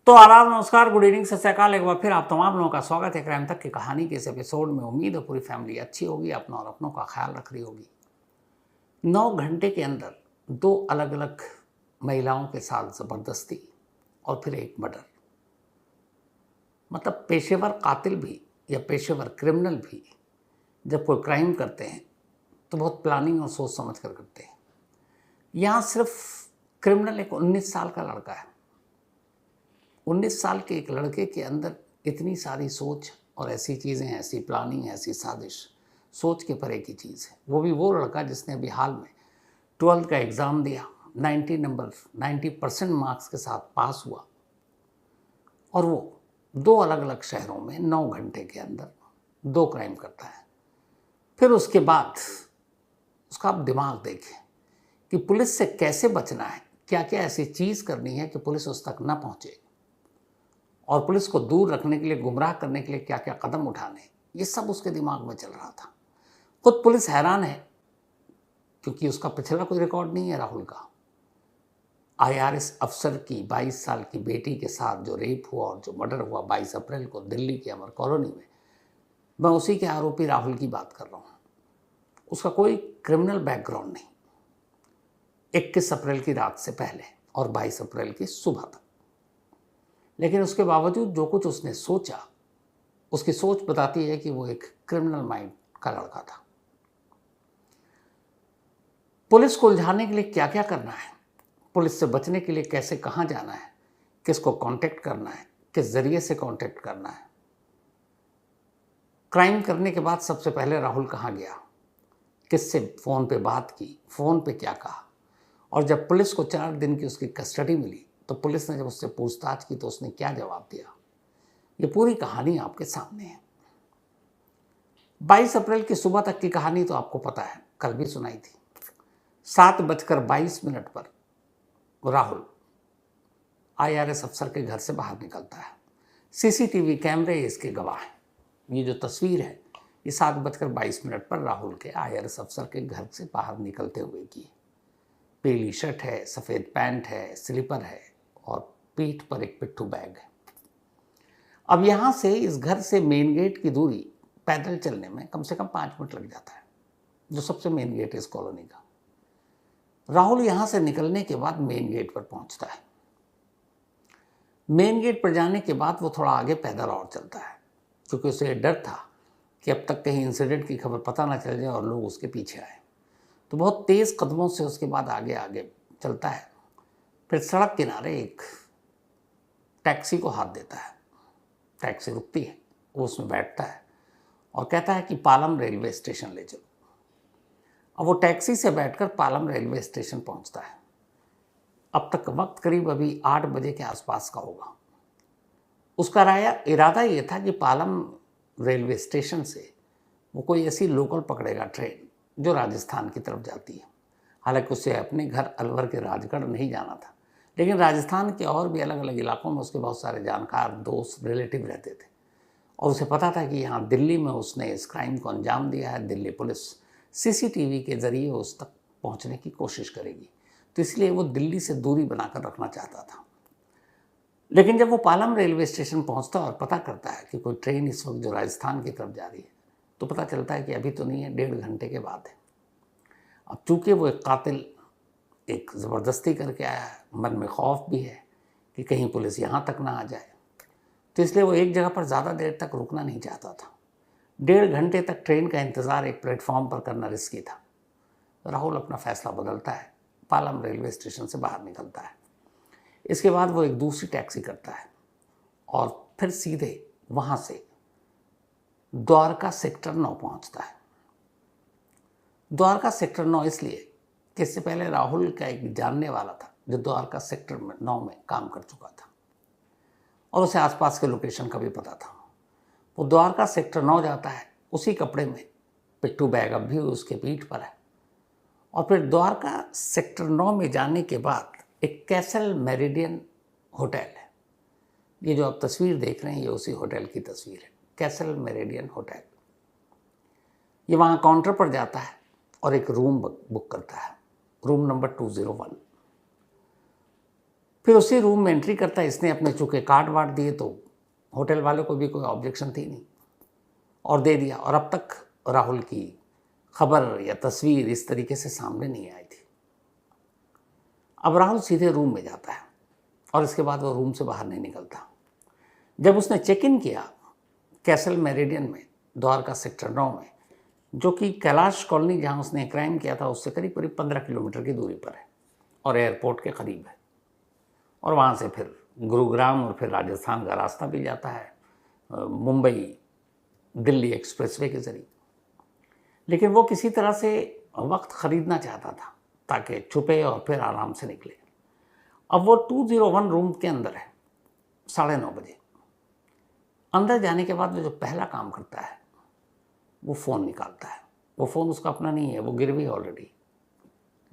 तो आदाब, नमस्कार, गुड इवनिंग, सत श्री अकाल। एक बार फिर आप तमाम लोगों का स्वागत है क्राइम तक की कहानी के इस एपिसोड में। उम्मीद है पूरी फैमिली अच्छी होगी, अपना और अपनों का ख्याल रख रही होगी। 9 घंटे के अंदर 2 अलग अलग महिलाओं के साथ ज़बरदस्ती और फिर एक मर्डर। मतलब पेशेवर कातिल भी या पेशेवर क्रिमिनल भी जब कोई क्राइम करते हैं तो बहुत प्लानिंग और सोच समझ कर करते हैं। यहाँ सिर्फ क्रिमिनल एक 19 साल का लड़का है। 19 साल के एक लड़के के अंदर इतनी सारी सोच और ऐसी चीज़ें, ऐसी प्लानिंग, ऐसी साजिश, सोच के परे की चीज़ है। वो भी वो लड़का जिसने अभी हाल में 12th का एग्ज़ाम दिया, 90% मार्क्स के साथ पास हुआ, और वो 2 अलग अलग शहरों में 9 घंटे के अंदर 2 क्राइम करता है। फिर उसके बाद उसका आप दिमाग देखें कि पुलिस से कैसे बचना है, क्या क्या ऐसी चीज़ करनी है कि पुलिस उस तक ना पहुँचे, और पुलिस को दूर रखने के लिए, गुमराह करने के लिए क्या क्या कदम उठाने, ये सब उसके दिमाग में चल रहा था। खुद पुलिस हैरान है क्योंकि उसका पिछला कोई रिकॉर्ड नहीं है राहुल का। आईआरएस अफसर की 22 साल की बेटी के साथ जो रेप हुआ और जो मर्डर हुआ 22 अप्रैल को दिल्ली के अमर कॉलोनी में, मैं उसी के आरोपी राहुल की बात कर रहा हूँ। उसका कोई क्रिमिनल बैकग्राउंड नहीं। 21 अप्रैल की रात से पहले और 22 अप्रैल की सुबह तक, लेकिन उसके बावजूद जो कुछ उसने सोचा, उसकी सोच बताती है कि वो एक क्रिमिनल माइंड का लड़का था। पुलिस को उलझाने के लिए क्या क्या करना है, पुलिस से बचने के लिए कैसे, कहाँ जाना है, किसको कांटेक्ट करना है, किस जरिए से कांटेक्ट करना है। क्राइम करने के बाद सबसे पहले राहुल कहाँ गया, किससे फ़ोन पे बात की, फ़ोन पे क्या कहा, और जब पुलिस को 4 दिन की उसकी कस्टडी मिली तो पुलिस ने जब उससे पूछताछ की तो उसने क्या जवाब दिया, ये पूरी कहानी आपके सामने है। 22 अप्रैल की सुबह तक की कहानी तो आपको पता है, कल भी सुनाई थी। 7:22 पर राहुल आईआरएस अफसर के घर से बाहर निकलता है। सीसीटीवी कैमरे इसके गवाह हैं। ये जो तस्वीर है ये 7:22 पर राहुल के आईआरएस अफसर के घर से बाहर निकलते हुए की। पीली शर्ट है, सफ़ेद पैंट है, स्लीपर है और पीठ पर एक पिट्ठू बैग है। अब यहाँ से इस घर से मेन गेट की दूरी पैदल चलने में कम से कम 5 मिनट लग जाता है, जो सबसे मेन गेट है इस कॉलोनी का। राहुल यहाँ से निकलने के बाद मेन गेट पर पहुँचता है। मेन गेट पर जाने के बाद वो थोड़ा आगे पैदल और चलता है, क्योंकि उसे डर था कि अब तक कहीं इंसिडेंट की खबर पता ना चल जाए और लोग उसके पीछे आए। तो बहुत तेज़ कदमों से उसके बाद आगे आगे चलता है। फिर सड़क किनारे एक टैक्सी को हाथ देता है। टैक्सी रुकती है, वो उसमें बैठता है और कहता है कि पालम रेलवे स्टेशन ले चलो। अब वो टैक्सी से बैठकर पालम रेलवे स्टेशन पहुंचता है। अब तक वक्त करीब अभी 8 बजे के आसपास का होगा। उसका इरादा ये था कि पालम रेलवे स्टेशन से वो कोई ऐसी लोकल पकड़ेगा ट्रेन जो राजस्थान की तरफ जाती है। हालांकि उसे अपने घर अलवर के राजगढ़ नहीं जाना था, लेकिन राजस्थान के और भी अलग अलग इलाकों में उसके बहुत सारे जानकार, दोस्त, रिलेटिव रहते थे, और उसे पता था कि यहाँ दिल्ली में उसने इस क्राइम को अंजाम दिया है। दिल्ली पुलिस सीसीटीवी के ज़रिए उस तक पहुँचने की कोशिश करेगी, तो इसलिए वो दिल्ली से दूरी बनाकर रखना चाहता था। लेकिन जब वो पालम रेलवे स्टेशन पहुँचता और पता करता है कि कोई ट्रेन इस वक्त जो राजस्थान की तरफ जा रही है, तो पता चलता है कि अभी तो नहीं है, 1.5 घंटे के बाद है। अब चूँकि वो एक कातिल एक ज़बरदस्ती करके आया है, मन में खौफ भी है कि कहीं पुलिस यहाँ तक ना आ जाए, तो इसलिए वो एक जगह पर ज़्यादा देर तक रुकना नहीं चाहता था। 1.5 घंटे तक ट्रेन का इंतज़ार एक प्लेटफॉर्म पर करना रिस्की था। राहुल अपना फ़ैसला बदलता है, पालम रेलवे स्टेशन से बाहर निकलता है। इसके बाद वो एक दूसरी टैक्सी करता है और फिर सीधे वहाँ से द्वारका सेक्टर 9 पहुँचता है। द्वारका सेक्टर 9 इसलिए कि इससे पहले राहुल का एक जानने वाला था जो द्वारका सेक्टर 9 में काम कर चुका था और उसे आसपास के लोकेशन का भी पता था। वो द्वारका सेक्टर 9 जाता है, उसी कपड़े में पिट्ठू बैग अब भी उसके पीठ पर है, और फिर द्वारका सेक्टर 9 में जाने के बाद एक कैसल मेरिडियन होटल है। ये जो आप तस्वीर देख रहे हैं ये उसी होटल की तस्वीर है, कैसल मेरिडियन होटल। ये वहाँ काउंटर पर जाता है और एक रूम बुक करता है, रूम नंबर 201। फिर उसी रूम में एंट्री करता है, इसने अपने चूँकि कार्ड वार्ड दिए तो होटल वालों को भी कोई ऑब्जेक्शन थी नहीं और दे दिया। और अब तक राहुल की खबर या तस्वीर इस तरीके से सामने नहीं आई थी। अब राहुल सीधे रूम में जाता है और इसके बाद वो रूम से बाहर नहीं निकलता। जब उसने चेक इन किया कैसल मेरिडियन में, द्वारका सेक्टर 9 में, जो कि कैलाश कॉलोनी जहाँ उसने क्राइम किया था उससे करीब करीब 15 किलोमीटर की दूरी पर है और एयरपोर्ट के करीब है, और वहाँ से फिर गुरुग्राम और फिर राजस्थान का रास्ता भी जाता है मुंबई दिल्ली एक्सप्रेसवे के ज़रिए। लेकिन वो किसी तरह से वक्त ख़रीदना चाहता था ताकि छुपे और फिर आराम से निकले। अब वो 201 रूम के अंदर है 9:30 बजे। अंदर जाने के बाद वो जो पहला काम करता है वो फ़ोन निकालता है। वो फ़ोन उसका अपना नहीं है, वो गिरवी है ऑलरेडी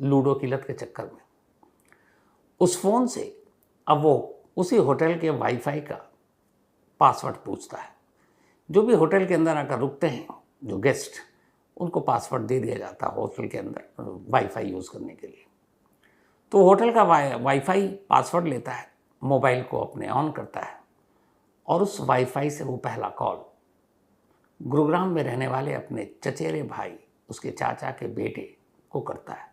लूडो की लत के चक्कर में। उस फ़ोन से अब वो उसी होटल के वाईफाई का पासवर्ड पूछता है। जो भी होटल के अंदर आकर रुकते हैं जो गेस्ट, उनको पासवर्ड दे दिया जाता है होटल के अंदर वाईफाई यूज़ करने के लिए। तो होटल का वाईफाई पासवर्ड लेता है, मोबाइल को अपने ऑन करता है और उस वाईफाई से वो पहला कॉल गुरुग्राम में रहने वाले अपने चचेरे भाई, उसके चाचा के बेटे को करता है,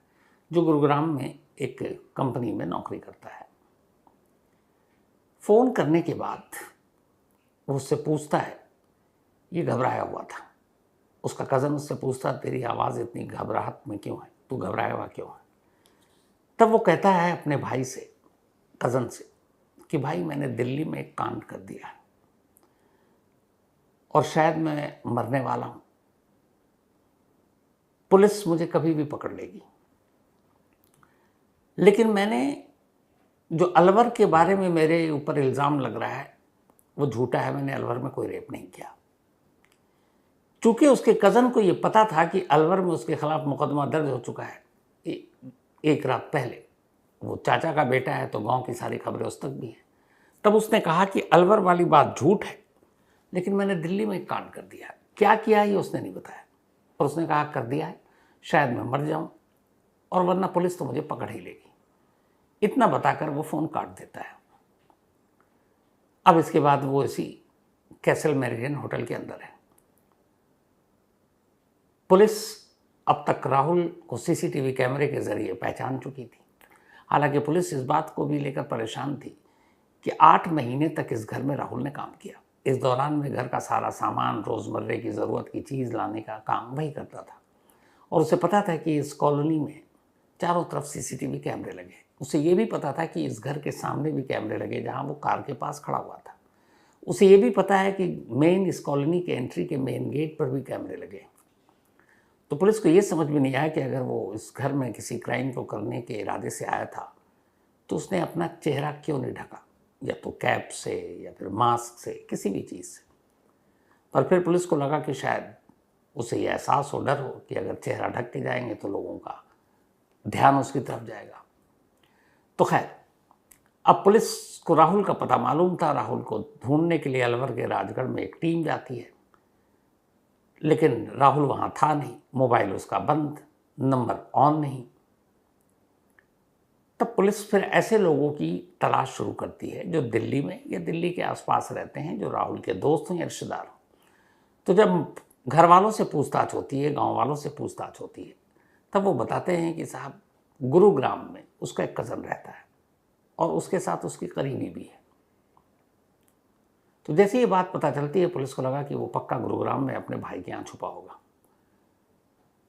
जो गुरुग्राम में एक कंपनी में नौकरी करता है। फ़ोन करने के बाद वो उससे पूछता है, ये घबराया हुआ था। उसका कज़न उससे पूछता, तेरी आवाज़ इतनी घबराहट में क्यों है, तू घबराया हुआ क्यों है? तब वो कहता है अपने भाई से, कज़न से, कि भाई मैंने दिल्ली में एक कांड कर दिया है और शायद मैं मरने वाला हूँ। पुलिस मुझे कभी भी पकड़ लेगी। लेकिन मैंने जो अलवर के बारे में मेरे ऊपर इल्ज़ाम लग रहा है वो झूठा है, मैंने अलवर में कोई रेप नहीं किया। चूँकि उसके कज़न को ये पता था कि अलवर में उसके खिलाफ मुकदमा दर्ज हो चुका है एक रात पहले, वो चाचा का बेटा है तो गांव की सारी खबरें उस तक भी हैं। तब उसने कहा कि अलवर वाली बात झूठ है, लेकिन मैंने दिल्ली में एक कांड कर दिया है। क्या किया ये उसने नहीं बताया, और उसने कहा कर दिया है, शायद मैं मर जाऊं और वरना पुलिस तो मुझे पकड़ ही लेगी। इतना बताकर वो फ़ोन काट देता है। अब इसके बाद वो इसी कैसल मेरिडियन होटल के अंदर है। पुलिस अब तक राहुल को सीसीटीवी कैमरे के ज़रिए पहचान चुकी थी। हालांकि पुलिस इस बात को भी लेकर परेशान थी कि 8 महीने तक इस घर में राहुल ने काम किया। इस दौरान में घर का सारा सामान, रोज़मर्रे की ज़रूरत की चीज़ लाने का काम वही करता था, और उसे पता था कि इस कॉलोनी में चारों तरफ सीसीटीवी कैमरे लगे। उसे ये भी पता था कि इस घर के सामने भी कैमरे लगे जहाँ वो कार के पास खड़ा हुआ था। उसे ये भी पता है कि मेन इस कॉलोनी के एंट्री के मेन गेट पर भी कैमरे लगे। तो पुलिस को ये समझ में नहीं आया कि अगर वो इस घर में किसी क्राइम को करने के इरादे से आया था तो उसने अपना चेहरा क्यों नहीं ढका, या तो कैप से या फिर मास्क से, किसी भी चीज़ से। पर फिर पुलिस को लगा कि शायद उसे ये एहसास हो, डर हो कि अगर चेहरा ढक के जाएंगे तो लोगों का ध्यान उसकी तरफ जाएगा। तो खैर, अब पुलिस को राहुल का पता मालूम था। राहुल को ढूंढने के लिए अलवर के राजगढ़ में एक टीम जाती है, लेकिन राहुल वहाँ था नहीं, मोबाइल उसका बंद, नंबर ऑन नहीं। तब पुलिस फिर ऐसे लोगों की तलाश शुरू करती है जो दिल्ली में या दिल्ली के आसपास रहते हैं, जो राहुल के दोस्त हों या रिश्तेदार हों। तो जब घर वालों से पूछताछ होती है, गांव वालों से पूछताछ होती है, तब वो बताते हैं कि साहब गुरुग्राम में उसका एक कज़न रहता है और उसके साथ उसकी करीबी भी है। तो जैसे ये बात पता चलती है, पुलिस को लगा कि वो पक्का गुरुग्राम में अपने भाई के यहाँ छुपा होगा।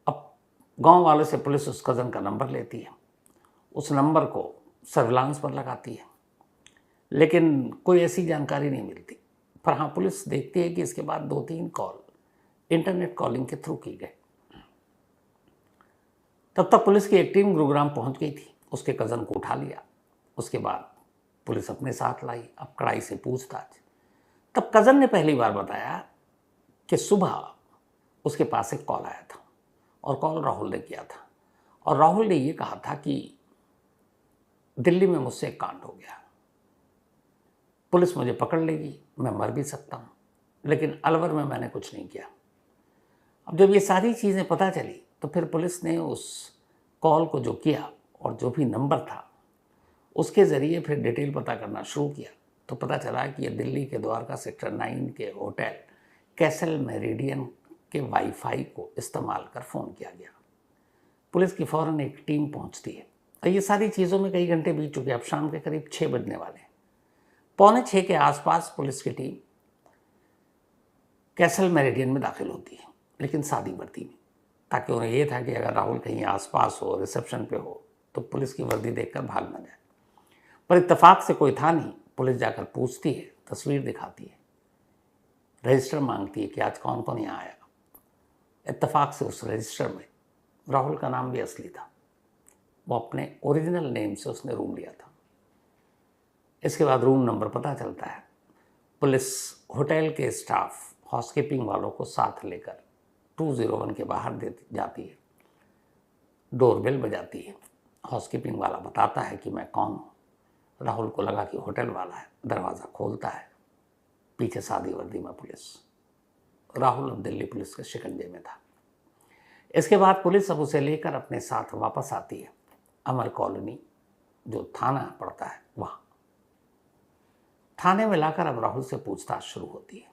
अब गांव वालों से पुलिस उस कज़न का नंबर लेती है, उस नंबर को सर्विलांस पर लगाती है, लेकिन कोई ऐसी जानकारी नहीं मिलती। पर हाँ, पुलिस देखती है कि इसके बाद 2-3 कॉल इंटरनेट कॉलिंग के थ्रू की गए। तब तक पुलिस की एक टीम गुरुग्राम पहुंच गई थी, उसके कज़न को उठा लिया। उसके बाद पुलिस अपने साथ लाई, अब कड़ाई से पूछताछ। तब कज़न ने पहली बार बताया कि सुबह उसके पास एक कॉल आया था और कॉल राहुल ने किया था, और राहुल ने ये कहा था कि दिल्ली में मुझसे एक कांड हो गया, पुलिस मुझे पकड़ लेगी, मैं मर भी सकता हूँ, लेकिन अलवर में मैंने कुछ नहीं किया। अब जब ये सारी चीज़ें पता चली तो फिर पुलिस ने उस कॉल को जो किया और जो भी नंबर था उसके ज़रिए फिर डिटेल पता करना शुरू किया तो पता चला कि ये दिल्ली के द्वारका सेक्टर 9 के होटल कैसल मेरिडियन के वाईफाई को इस्तेमाल कर फ़ोन किया गया। पुलिस की फ़ौरन एक टीम पहुंचती है और ये सारी चीज़ों में कई घंटे बीत चुके। अब शाम के करीब 6 बजने वाले हैं। 5:45 के आसपास पुलिस की टीम कैसल मेरिडियन में दाखिल होती है, लेकिन सादी वर्दी में, ताकि उन्हें यह था कि अगर राहुल कहीं आसपास हो, रिसेप्शन पे हो, तो पुलिस की वर्दी देखकर भाग न जाए। पर इत्तेफाक से कोई था नहीं। पुलिस जाकर पूछती है, तस्वीर दिखाती है, रजिस्टर मांगती है कि आज कौन कौन यहाँ आया। इत्तेफाक से उस रजिस्टर में राहुल का नाम भी असली था। वो अपने ओरिजिनल नेम से उसने रूम लिया था। इसके बाद रूम नंबर पता चलता है। पुलिस होटल के स्टाफ हाउसकीपिंग वालों को साथ लेकर 201 के बाहर दे जाती है। डोरबेल बजाती है। हाउसकीपिंग वाला बताता है कि मैं कौन हूँ। राहुल को लगा कि होटल वाला है। दरवाज़ा खोलता है, पीछे सादी वर्दी में पुलिस। राहुल अब दिल्ली पुलिस के शिकंजे में था। इसके बाद पुलिस अब उसे लेकर अपने साथ वापस आती है अमर कॉलोनी, जो थाना पड़ता है, वहाँ। थाने में लाकर अब राहुल से पूछताछ शुरू होती है।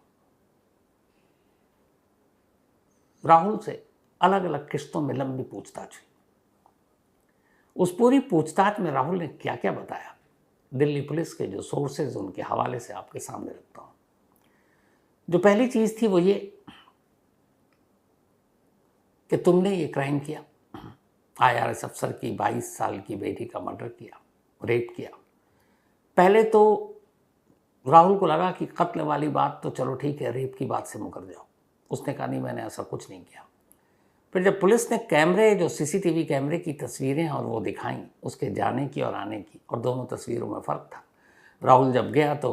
राहुल से अलग अलग किस्तों में लंबी पूछताछ हुई। उस पूरी पूछताछ में राहुल ने क्या क्या बताया, दिल्ली पुलिस के जो सोर्सेज उनके हवाले से आपके सामने रखता हूं। जो पहली चीज थी वो ये कि तुमने ये क्राइम किया, IRS अफसर की 22 साल की बेटी का मर्डर किया, रेप किया। पहले तो राहुल को लगा कि कत्ल वाली बात तो चलो ठीक है, रेप की बात से मुकर जाओ। उसने कहा नहीं, मैंने ऐसा कुछ नहीं किया। फिर जब पुलिस ने कैमरे, जो CCTV कैमरे की तस्वीरें और वो दिखाई, उसके जाने की और आने की, और दोनों तस्वीरों में फ़र्क था। राहुल जब गया तो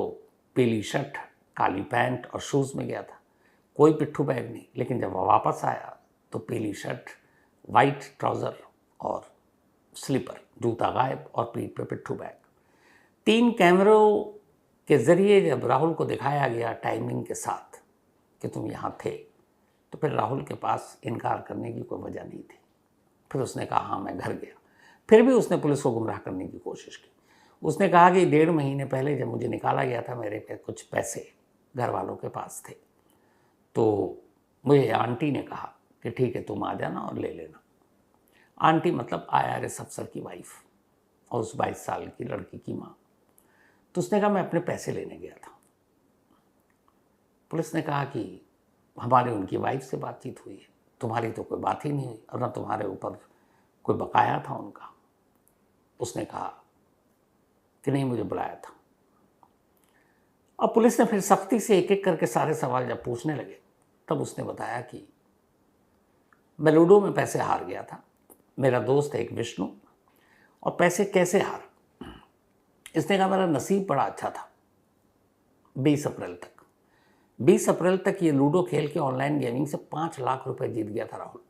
पीली शर्ट, काली पैंट और शूज़ में गया था, कोई पिट्ठू बैग नहीं। लेकिन जब वह वापस आया तो पीली शर्ट, वाइट ट्राउज़र और स्लीपर, जूता गायब और पीठ पे पिट्ठू बैग। 3 कैमरों के ज़रिए जब राहुल को दिखाया गया टाइमिंग के साथ कि तुम यहाँ थे, तो फिर राहुल के पास इनकार करने की कोई वजह नहीं थी। फिर उसने कहा हाँ मैं घर गया। फिर भी उसने पुलिस को गुमराह करने की कोशिश की। उसने कहा कि 1.5 महीने पहले जब मुझे निकाला गया था, मेरे पे कुछ पैसे घर वालों के पास थे, तो मुझे आंटी ने कहा कि ठीक है तुम आ जाना और ले लेना। आंटी मतलब IRS अफसर की वाइफ और उस 22 साल की लड़की की माँ। तो उसने कहा मैं अपने पैसे लेने गया था। पुलिस ने कहा कि हमारी उनकी वाइफ से बातचीत हुई है, तुम्हारी तो कोई बात ही नहीं हुई और ना तुम्हारे ऊपर कोई बकाया था उनका। उसने कहा कि नहीं, मुझे बुलाया था। अब पुलिस ने फिर सख्ती से एक एक करके सारे सवाल जब पूछने लगे, तब उसने बताया कि मैं लूडो में पैसे हार गया था, मेरा दोस्त है एक विष्णु, और पैसे कैसे हार। इसने कहा मेरा नसीब बड़ा अच्छा था। 20 अप्रैल तक ये लूडो खेल के ऑनलाइन गेमिंग से 5 लाख रुपए जीत गया था राहुल।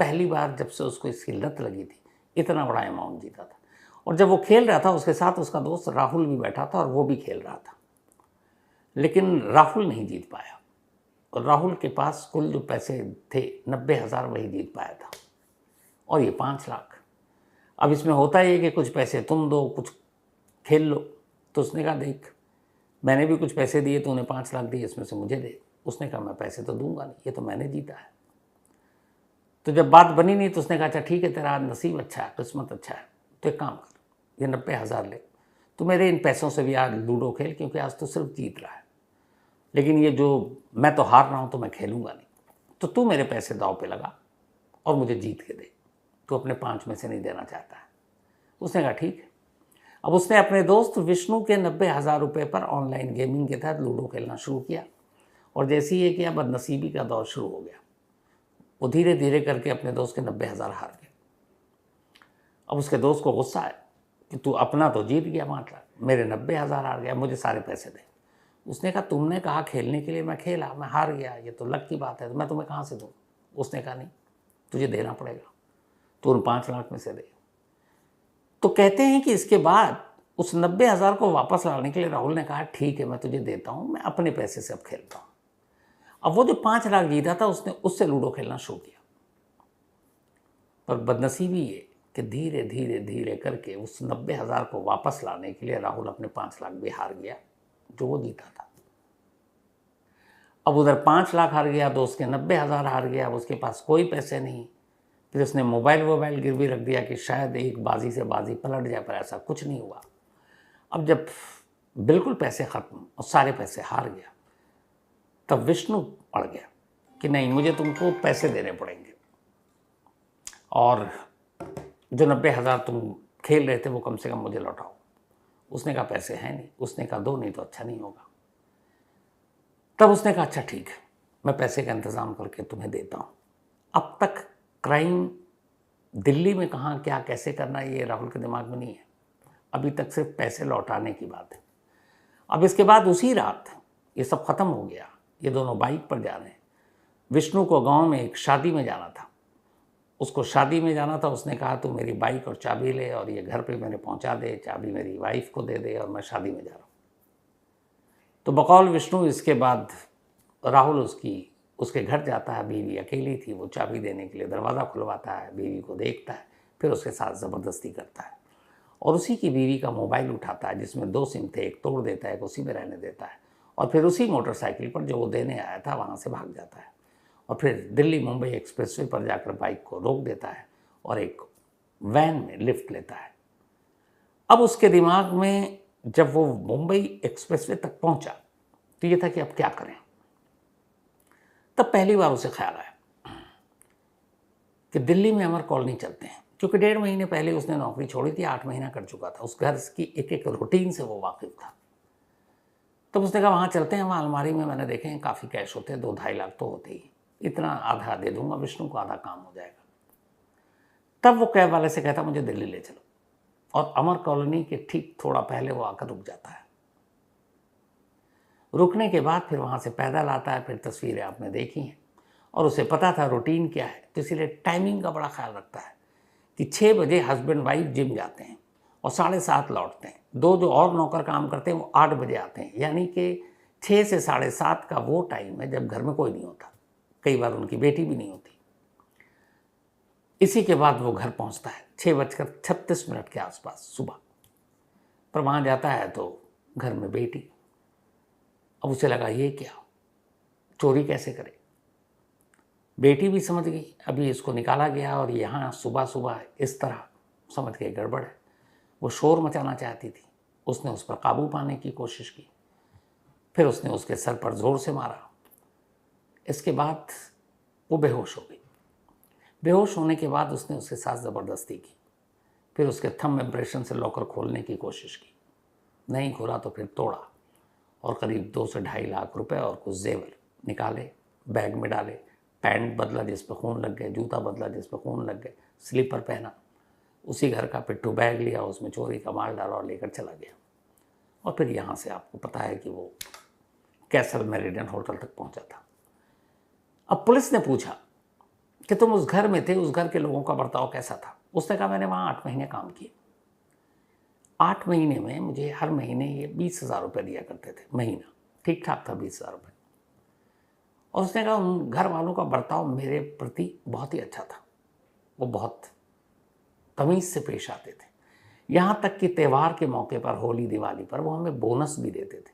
पहली बार जब से उसको इसकी लत लगी थी, इतना बड़ा अमाउंट जीता था। और जब वो खेल रहा था, उसके साथ उसका दोस्त राहुल भी बैठा था और वो भी खेल रहा था, लेकिन राहुल नहीं जीत पाया। और राहुल के पास कुल जो पैसे थे 90,000 वही जीत पाया था, और ये 5 लाख। अब इसमें होता ही है कि कुछ पैसे तुम दो, कुछ खेल लो। तो उसने कहा देख, मैंने भी कुछ पैसे दिए, तूने 5 लाख दिए, इसमें से मुझे दे। उसने कहा मैं पैसे तो दूंगा नहीं, ये तो मैंने जीता है। तो जब बात बनी नहीं तो उसने कहा अच्छा ठीक है, तेरा नसीब अच्छा है, किस्मत अच्छा है, तो एक काम कर, ये 90,000 ले, तो मेरे इन पैसों से भी आज लूडो खेल, क्योंकि आज तो सिर्फ जीत रहा है, लेकिन ये जो मैं तो हार रहा हूँ तो मैं खेलूंगा नहीं। तो तू मेरे पैसे दाव पे लगा और मुझे जीत के दे। तो अपने 5 में से नहीं देना चाहता है। उसने कहा ठीक है। अब उसने अपने दोस्त विष्णु के 90,000 रुपये पर ऑनलाइन गेमिंग के तहत लूडो खेलना शुरू किया, और जैसे ही ये किया, बदनसीबी का दौर शुरू हो गया। वो धीरे धीरे करके अपने दोस्त के 90,000 हार गए। अब उसके दोस्त को गुस्सा है कि तू अपना तो जीत गया 5 लाख, मेरे 90,000 हार गया, मुझे सारे पैसे दे। उसने कहा तुमने कहा खेलने के लिए, मैं खेला, मैं हार गया, ये तो लक की बात है, तो मैं तुम्हें कहाँ से दूँ। उसने कहा नहीं, तुझे देना पड़ेगा, तो उन 5 लाख में से दे। तो कहते हैं कि इसके बाद उस 90,000 को वापस लाने के लिए राहुल ने कहा ठीक है मैं तुझे देता हूँ, मैं अपने पैसे से अब खेलता हूँ। अब वो जो 5 लाख जीता था, उसने उससे लूडो खेलना शुरू किया। पर बदनसीबी ये कि धीरे धीरे धीरे करके उस 90,000 को वापस लाने के लिए राहुल अपने 5 लाख भी हार गया जो वो जीता था। अब उधर 5 लाख हार गया तो उसके 90,000 हार गया, अब उसके पास कोई पैसे नहीं। फिर उसने मोबाइल गिरवी रख दिया कि शायद एक बाजी से बाजी पलट जाए, पर ऐसा कुछ नहीं हुआ। अब जब बिल्कुल पैसे खत्म और सारे पैसे हार गया, तब विष्णु अड़ गया कि नहीं, मुझे तुमको पैसे देने पड़ेंगे और जो 90,000 तुम खेल रहे थे वो कम से कम मुझे लौटाओ। उसने कहा पैसे हैं नहीं। उसने कहा दो, नहीं तो अच्छा नहीं होगा। तब उसने कहा अच्छा ठीक है, मैं पैसे का इंतज़ाम करके तुम्हें देता हूँ। अब तक क्राइम दिल्ली में कहाँ क्या कैसे करना ये राहुल के दिमाग में नहीं है। अभी तक सिर्फ पैसे लौटाने की बात है। अब इसके बाद उसी रात ये सब खत्म हो गया। ये दोनों बाइक पर जा रहे हैं। विष्णु को गांव में एक शादी में जाना था। उसको शादी में जाना था। उसने कहा तू मेरी बाइक और चाबी ले और ये घर पे मेरे पहुंचा दे, चाबी मेरी वाइफ को दे दे और मैं शादी में जा रहा हूँ। तो बकौल विष्णु इसके बाद राहुल उसके घर जाता है। बीवी अकेली थी। वो चाबी देने के लिए दरवाज़ा खुलवाता है, बीवी को देखता है, फिर उसके साथ ज़बरदस्ती करता है और उसी की बीवी का मोबाइल उठाता है जिसमें 2 सिम थे, एक तोड़ देता है, एक उसी में रहने देता है और फिर उसी मोटरसाइकिल पर जो वो देने आया था वहाँ से भाग जाता है और फिर दिल्ली मुंबई एक्सप्रेसवे पर जाकर बाइक को रोक देता है और एक वैन में लिफ्ट लेता है। अब उसके दिमाग में जब वो मुंबई एक्सप्रेसवे तक पहुंचा तो ये था कि अब क्या करें। तब पहली बार उसे ख्याल आया कि दिल्ली में अमर कॉलोनी चलते हैं, क्योंकि 1.5 महीने पहले उसने नौकरी छोड़ी थी, 8 महीना कर चुका था। उस घर की एक एक रूटीन से वो वाकिफ था। तब उसने कहा वहाँ चलते हैं, वहाँ अलमारी में मैंने देखे हैं काफ़ी कैश होते हैं, 2-2.5 लाख तो होते ही, इतना आधा दे दूंगा विष्णु को, आधा काम हो जाएगा। तब वो कैब वाले से कहता मुझे दिल्ली ले चलो और अमर कॉलोनी के ठीक थोड़ा पहले वो आकर रुक जाता है। रुकने के बाद फिर वहाँ से पैदल आता है। फिर तस्वीरें आपने देखी हैं और उसे पता था रूटीन क्या है, तो इसीलिए टाइमिंग का बड़ा ख्याल रखता है कि 6 बजे हस्बैंड वाइफ जिम जाते हैं और 7:30 लौटते हैं। 2 जो और नौकर काम करते हैं वो 8 बजे आते हैं, यानी कि 6 से 7:30 का वो टाइम है जब घर में कोई नहीं होता। कई बार उनकी बेटी भी नहीं होती। इसी के बाद वो घर पहुंचता है 6:36 के आसपास सुबह। पर वहाँ जाता है तो घर में बेटी। अब उसे लगा ये क्या, चोरी कैसे करे। बेटी भी समझ गई अभी इसको निकाला गया और यहाँ सुबह सुबह इस तरह समझ गई गड़बड़ है। वो शोर मचाना चाहती थी। उसने उस पर काबू पाने की कोशिश की। फिर उसने उसके सर पर ज़ोर से मारा। इसके बाद वो बेहोश हो गई। बेहोश होने के बाद उसने उसके साथ ज़बरदस्ती की। फिर उसके थंब इम्प्रेशन से लॉकर खोलने की कोशिश की, नहीं खोला तो फिर तोड़ा और करीब 2 से 2.5 लाख रुपए और कुछ जेवर निकाले, बैग में डाले, पैंट बदला जिस पर खून लग गए, जूता बदला जिस पर खून लग गए, स्लीपर पहना, उसी घर का पिट्ठू बैग लिया, उसमें चोरी का माल डाला और लेकर चला गया। और फिर यहाँ से आपको पता है कि वो कैसल मेरिडियन होटल तक पहुँचा था। अब पुलिस ने पूछा कि तुम उस घर में थे, उस घर के लोगों का बर्ताव कैसा था। उसने कहा मैंने वहाँ 8 महीने काम किए। 8 महीने में मुझे हर महीने ये 20,000 रुपये दिया करते थे महीना, ठीक ठाक था 20,000 रुपये। और उसने कहा उन घर वालों का बर्ताव मेरे प्रति बहुत ही अच्छा था। वो बहुत तमीज़ से पेश आते थे। यहाँ तक कि त्यौहार के मौके पर, होली दिवाली पर वो हमें बोनस भी देते थे,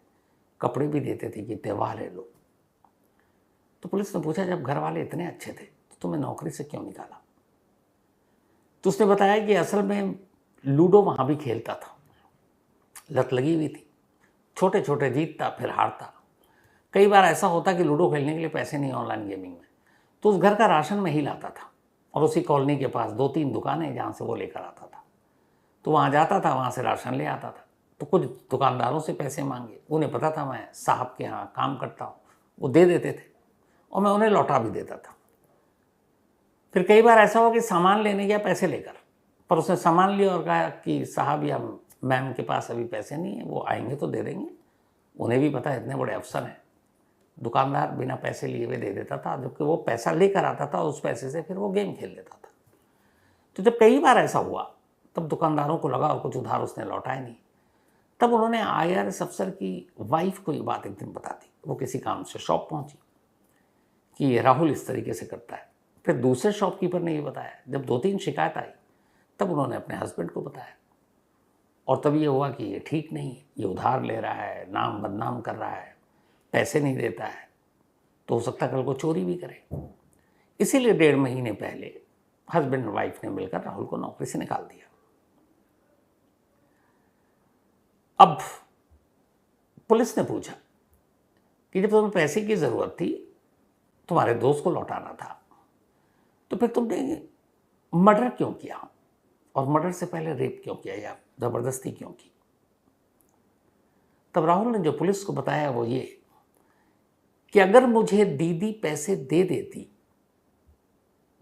कपड़े भी देते थे कि त्यौहार है लो। तो पुलिस ने पूछा जब घर वाले इतने अच्छे थे तो तुम्हें नौकरी से क्यों निकाला। तो उसने बताया कि असल में लूडो वहाँ भी खेलता था, लत लगी हुई थी, छोटे छोटे जीतता फिर हारता। कई बार ऐसा होता कि लूडो खेलने के लिए पैसे नहीं ऑनलाइन गेमिंग में, तो उस घर का राशन में ही लाता था और उसी कॉलोनी के पास 2-3 दुकानें जहाँ से वो लेकर आता था। तो वहाँ जाता था, वहाँ से राशन ले आता था। तो कुछ दुकानदारों से पैसे मांगे, उन्हें पता था मैं साहब के यहाँ काम करता हूँ, वो दे देते थे और मैं उन्हें लौटा भी देता था। फिर कई बार ऐसा हुआ कि सामान लेने गया पैसे लेकर, पर उसने सामान लिया और कहा कि साहब या मैम के पास अभी पैसे नहीं है, वो आएंगे तो दे देंगे। उन्हें भी पता है इतने बड़े अफसर हैं। दुकानदार बिना पैसे लिए हुए दे देता था, जबकि वो पैसा लेकर आता था, उस पैसे से फिर वो गेम खेल लेता था। तो जब कई बार ऐसा हुआ तब दुकानदारों को लगा और कुछ उधार उसने लौटाए नहीं। तब उन्होंने IRS अफसर की वाइफ को ये बात एक दिन बता दी। वो किसी काम से शॉप पहुंची कि ये राहुल इस तरीके से करता है। फिर दूसरे शॉपकीपर ने ये बताया। जब 2-3 शिकायत आई तब उन्होंने अपने हस्बैंड को बताया और तब ये हुआ कि ये ठीक नहीं, ये उधार ले रहा है, नाम बदनाम कर रहा है, पैसे नहीं देता है, तो हो सकता है कल को चोरी भी करे। इसीलिए 1.5 महीने पहले हस्बैंड और वाइफ ने मिलकर राहुल को नौकरी से निकाल दिया। अब पुलिस ने पूछा कि जब तुम्हें पैसे की ज़रूरत थी, तुम्हारे दोस्त को लौटाना था, तो फिर तुमने मर्डर क्यों किया और मर्डर से पहले रेप क्यों किया या ज़बरदस्ती क्यों की? तब राहुल ने जो पुलिस को बताया वो ये कि अगर मुझे दीदी पैसे दे देती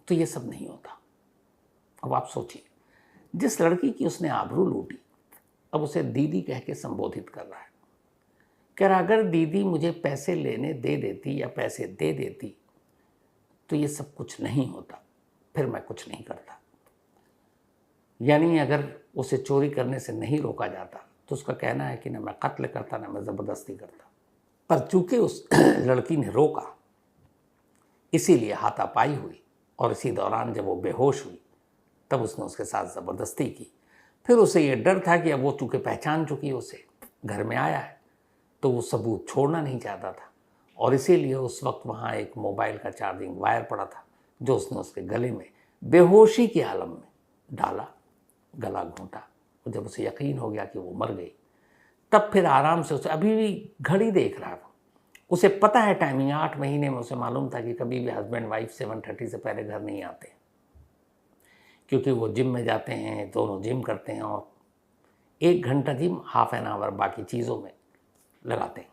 तो ये सब नहीं होता। अब आप सोचिए, जिस लड़की की उसने आबरू लूटी, अब उसे दीदी कह के संबोधित कर रहा है। कह रहा अगर दीदी मुझे पैसे लेने दे देती या पैसे दे देती तो ये सब कुछ नहीं होता, फिर मैं कुछ नहीं करता। यानी अगर उसे चोरी करने से नहीं रोका जाता तो उसका कहना है कि ना मैं कत्ल करता ना मैं ज़बरदस्ती करता, पर चूंकि उस लड़की ने रोका इसीलिए हाथापाई हुई और इसी दौरान जब वो बेहोश हुई तब उसने उसके साथ ज़बरदस्ती की। फिर उसे ये डर था कि अब वो चूँकि पहचान चुकी है, उसे घर में आया है तो वो सबूत छोड़ना नहीं चाहता था और इसीलिए उस वक्त वहाँ एक मोबाइल का चार्जिंग वायर पड़ा था जो उसने उसके गले में बेहोशी के आलम में डाला, गला घोंटा और जब उसे यकीन हो गया कि वो मर गई तब फिर आराम से उसे अभी भी घड़ी देख रहा था। उसे पता है टाइमिंग, 8 महीने में उसे मालूम था कि कभी भी हस्बैंड वाइफ 7:30 से पहले घर नहीं आते क्योंकि वो जिम में जाते हैं, दोनों जिम करते हैं और 1 घंटा जिम, हाफ एन आवर बाकी चीज़ों में लगाते हैं।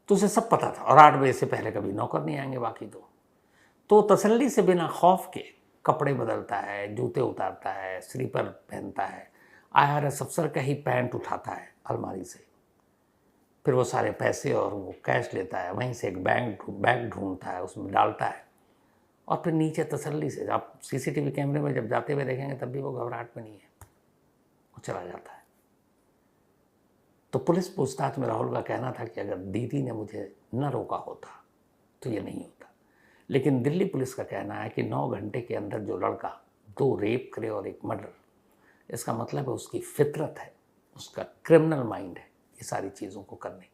तो उसे सब पता था और 8 बजे से पहले कभी नौकर नहीं आएंगे बाकी दो। तो तसल्ली से बिना खौफ के कपड़े बदलता है, जूते उतारता है, स्लीपर पहनता है, IRS अफसर का ही पैंट उठाता है अलमारी से, फिर वो सारे पैसे और वो कैश लेता है, वहीं से एक बैग ढूंढता है, उसमें डालता है और फिर नीचे तसल्ली से, आप CCTV कैमरे में जब जाते हुए देखेंगे तब भी वो घबराहट में नहीं है, वो चला जाता है। तो पुलिस पूछताछ में राहुल का कहना था कि अगर दीदी ने मुझे न रोका होता तो ये नहीं होता, लेकिन दिल्ली पुलिस का कहना है कि 9 घंटे के अंदर जो लड़का 2 रेप करे और 1 मर्डर, इसका मतलब है उसकी फितरत है, उसका क्रिमिनल माइंड है ये सारी चीज़ों को करने की।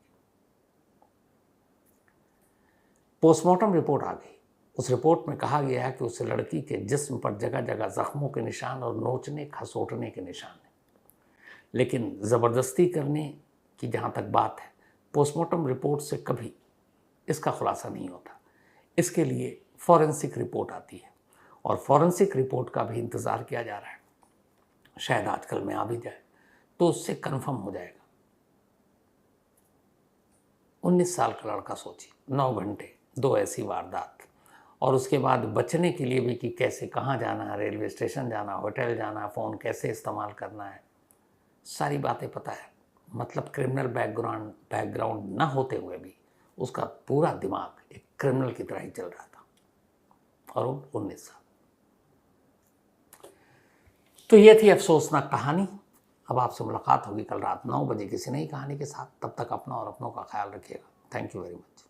पोस्टमार्टम रिपोर्ट आ गई। उस रिपोर्ट में कहा गया है कि उस लड़की के जिस्म पर जगह जगह जख्मों के निशान और नोचने खसोटने के निशान हैं, लेकिन ज़बरदस्ती करने की जहाँ तक बात है, पोस्टमार्टम रिपोर्ट से कभी इसका खुलासा नहीं होता। इसके लिए फॉरेंसिक रिपोर्ट आती है और फॉरेंसिक रिपोर्ट का भी इंतज़ार किया जा रहा है, शायद आजकल में आ भी जाए तो उससे कंफर्म हो जाएगा। 19 साल का लड़का, सोचिए, 9 घंटे 2 ऐसी वारदात और उसके बाद बचने के लिए भी कि कैसे कहाँ जाना है, रेलवे स्टेशन जाना, होटल जाना, फ़ोन कैसे इस्तेमाल करना है, सारी बातें पता है। मतलब क्रिमिनल बैकग्राउंड ना होते हुए भी उसका पूरा दिमाग एक क्रिमिनल की तरह ही चल रहा था और वो 19 साल। तो ये थी अफसोसनाक कहानी। अब आपसे मुलाकात होगी कल रात 9 बजे किसी नई कहानी के साथ। तब तक अपना और अपनों का ख्याल रखिएगा। Thank you very much.